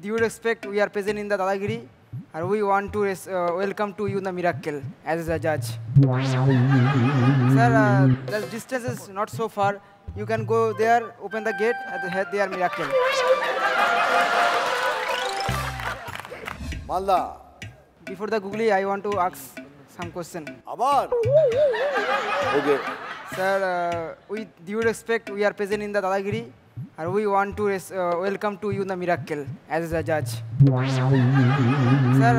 due respect, we are present in the Dadagiri, and we want to welcome to you the miracle as a judge. Sir, the distance is not so far. You can go there, open the gate, and head there miracle. Malda. Before the googly, I want to ask some question. Abar. Okay. Sir, with due respect, we are present in the Dadagiri, and we want to welcome to you the miracle as a judge. Sir,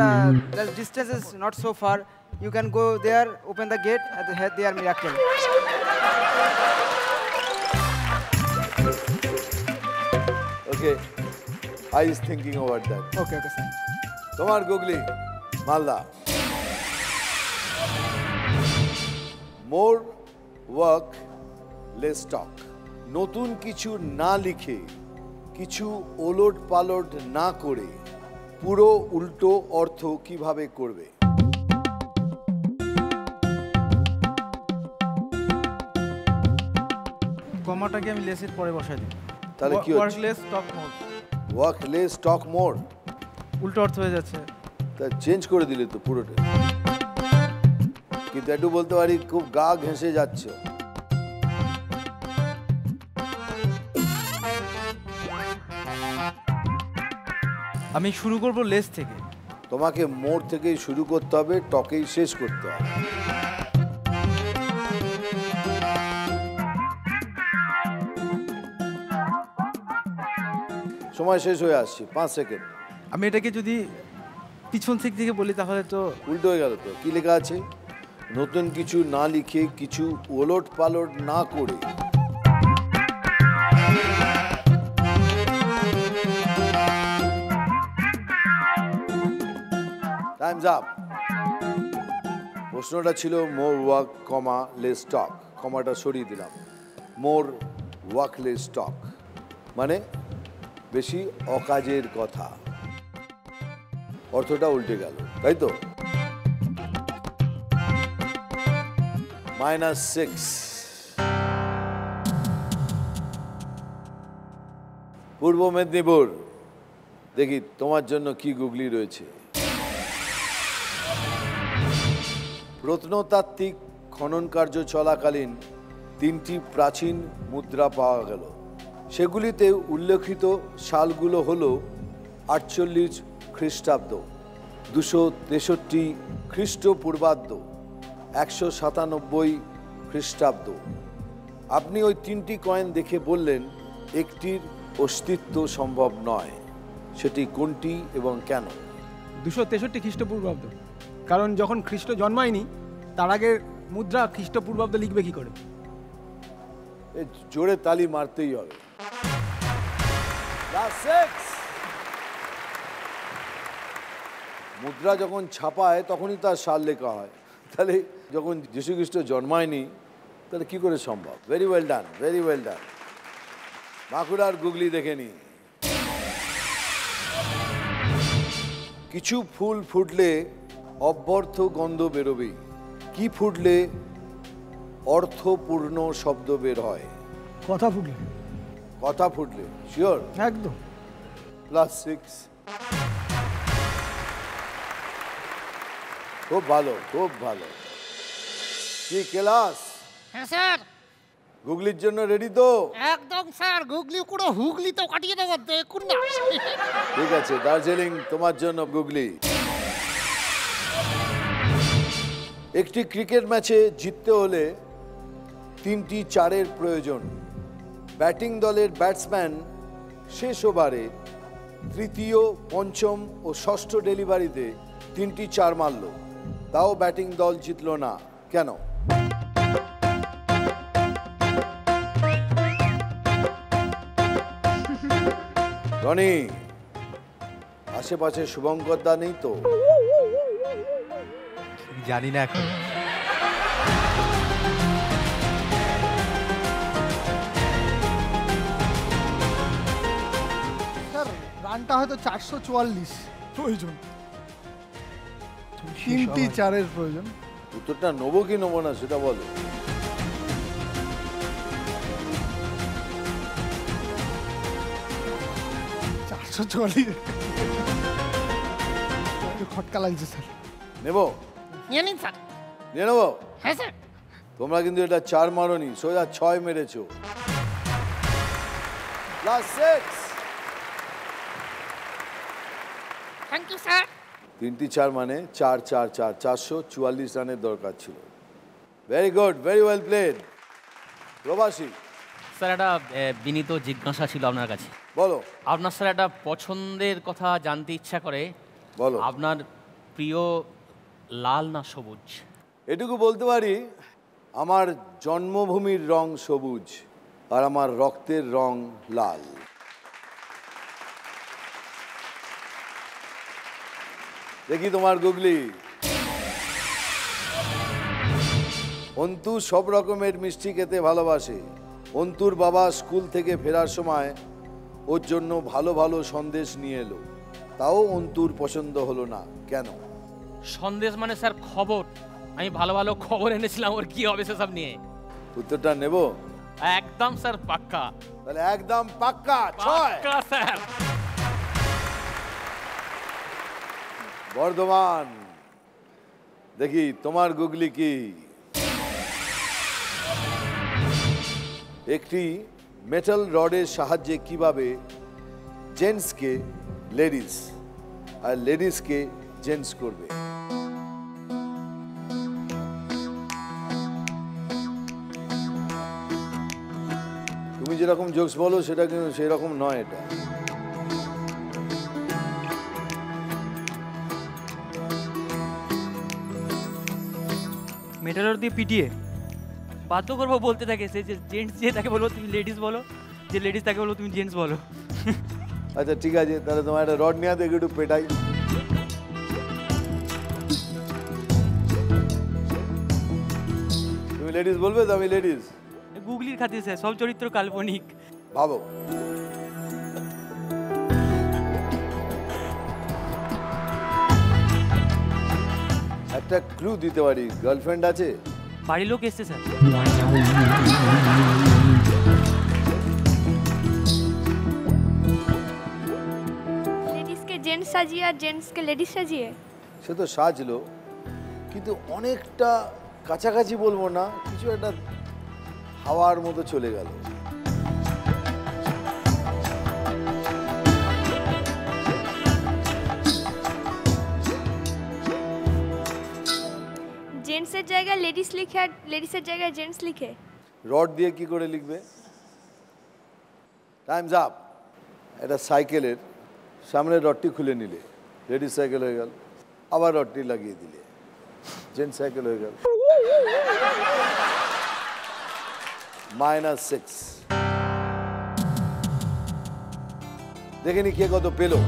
the distance is not so far. You can go there, open the gate, and head there miracle. Okay. I was thinking about that. Okay, okay, sir. Tomar googly, Malda. More work, less talk. নতুন কিছু না লিখে, কিছু ওলট পালট না করে, পুরো উল্টো অর্থ কিভাবে করবে? কমাটাকে আমি লেসের পরে বসাই দিই। তাহলে কি হচ্ছে? ওয়ার্ক লেস টক মোর। ওয়ার্ক লেস টক মোর। উল্টো অর্থ হয়ে যাচ্ছে। তা চেঞ্জ করে দিলে তো পুরোটা। কিন্তু একটু বলতে পারি খুব গা ঘেঁষে যাচ্ছে। আমি শুরু করব লেস থেকে। তোমাকে মোর থেকেই শুরু করতে হবে, টকেই শেষ করতে হবে। সময় শেষ হয়ে আসছে, 5 সেকেন্ড। আমি এটাকে যদি পিছন থেকে বলি তাহলে তো উল্টো হয়ে গেল তো। কি লেখা আছে? নতুন কিছু না লিখে, কিছু ওলট পালট না করে। Times up. প্রশ্নটা ছিল মোর ওয়ার্ক কমা লেস টক, কমাটা সরিয়ে দিলাম। মোর ওয়ার্ক লেস টক মানে বেশি অকাজের কথা। অর্থটা উল্টে গেল, তাই তো? -6। পূর্ব মেদিনীপুর, দেখি তোমার জন্য কি গুগলি রয়েছে। প্রত্নতাত্ত্বিক খনন কার্য চলাকালীন 3টি প্রাচীন মুদ্রা পাওয়া গেল। সেগুলিতে উল্লেখিত সালগুলো হলো 48 খ্রিস্টাব্দ, 263 খ্রিস্টপূর্বাব্দ, 197 খ্রিস্টাব্দ। আপনি ওই 3টি কয়েন দেখে বললেন একটির অস্তিত্ব সম্ভব নয়। সেটি কোনটি এবং কেন? 263 খ্রিস্টপূর্বাব্দ। কারণ যখন খ্রিস্ট জন্মায়নি তার আগে মুদ্রা খ্রিস্টপূর্বাব্দ লিখবে কি করে? জোরে তালি মারতেই হবে। মুদ্রা যখন ছাপায় তখনই তার সাল লেখা হয়, তাহলে যখন যীশু খ্রিস্ট জন্মায়নি তাহলে কি করে সম্ভব? Very well done, very well done. বাঁকুড়ার গুগলি দেখে নি। কিছু ফুল ফুটলে অব্যর্থ গন্ধ বেরোবেই। কি ফুটলে অর্থপূর্ণ শব্দ বের হয়? কথা ফুটলে। কথা ফুটলে, শিওর? একদম। +6। খুব ভালো, খুব ভালো। কি ক্লাস? হ্যাঁ স্যার। গুগলির জন্য রেডি তো? একদম স্যার, গুগলি পুরো হুগলি তো কাটিয়ে দেবো, দেখুন না। ঠিক আছে, দার্জিলিং তোমার জন্য গুগলি। একটি ক্রিকেট ম্যাচে জিততে হলে 3টি চারের প্রয়োজন। ব্যাটিং দলের ব্যাটসম্যান শেষ ওভারে তৃতীয়, পঞ্চম ও ষষ্ঠ ডেলিভারিতে 3টি চার মারল, তাও ব্যাটিং দল জিতল না, কেন? রনি, আশেপাশে শুভঙ্কর দা নেই তো? জানি না এখন। স্যার রানটা হয়তো 444 প্রয়োজন, 3টি চারের প্রয়োজন। উত্তরটা নেবো কি নেবো না সেটা বলো। 544 একটু খটকা লাগছে স্যার। নেব? নিয়ে নিন স্যার। নিয়ে নেবো? হ্যাঁ স্যার। তোমরা কিন্তু এটা 4 মারোনি, সোজা 6 মেরেছো। লাস্ট 6। Thank you sir. 3টি 4 মানে 4 4 4 444 রানের দরকার ছিল। Very good, very well played. প্রবাসী, স্যার একটা বিনীত জিজ্ঞাসা ছিল আপনার কাছে। বলো। আপনার স্যার একটা পছন্দের কথা জানতে ইচ্ছা করে, বলো। আপনার প্রিয় লাল না সবুজ? এটুকু বলতে পারি, আমার জন্মভূমির রং সবুজ আর আমার রক্তের রং লাল। দেখি তোমার গুগলি। অন্তু সব রকমের মিষ্টি খেতে ভালোবাসে। অন্তুর বাবা স্কুল থেকে ফেরার সময় ওর জন্য ভালো ভালো সন্দেশ নিয়ে এলো, তাও অন্তুর পছন্দ হলো না, কেন? সন্দেশ মানে স্যার খবর, আমি ভালো ভালো খবর এনেছিলাম, ওর কি হবে সেসব নিয়ে। উত্তরটা নেব? একদম স্যার পাক্কা। তাহলে একদম পাক্কা 6। পাক্কা স্যার। বর্ধমান, দেখি তোমার গুগলি কি। একটি মেটাল রডের সাহায্যে কিভাবে জেন্টসকে লেডিস আর লেডিসকে জেন্টস করবে? তুমি যেরকম জোকস বলো সেটা কিন্তু সেরকম নয়। এটা মেটালর দিয়ে পিটিয়ে বাধ্য করবো বলতে থাকে, সে যে জেন্টস যে তাকে বলবো তুমি লেডিস বলো, যে লেডিস তাকে বলবো তুমি জেন্টস বলো। আচ্ছা ঠিক আছে, তাহলে তোমার একটা রড নিয়ে দেখে একটু পেটাই। তুমি লেডিস বলবে তো আমি লেডিস। গুগলির খাতির স্যার, সব চরিত্র কাল্পনিক। ভাবো। একটা ক্লু দিতে পারি, গার্লফ্রেন্ড আছে? বাড়ির লোক এসছে স্যার। লেডিসকে জেন্টস সাজিয়ে আর জেন্টসকে লেডিস সাজিয়ে? সে তো সাজলো, কিন্তু অনেকটা কাছাকাছি বলবো না, কিছু একটা হাওয়ার মতো চলে গেল। জেন্টসের জায়গায় লেডিস লিখে আর লেডিসের জায়গায় জেন্টস লিখে? রড দিয়ে কি করে লিখবে? Times up. এটা সাইকেলের সামনের রডটি খুলে নিলে লেডিস সাইকেল হয়ে গেল, আবার রডটি লাগিয়ে দিলে জেন্টস সাইকেল হয়ে গেল। -6। দেখে নি কে কত পেলো।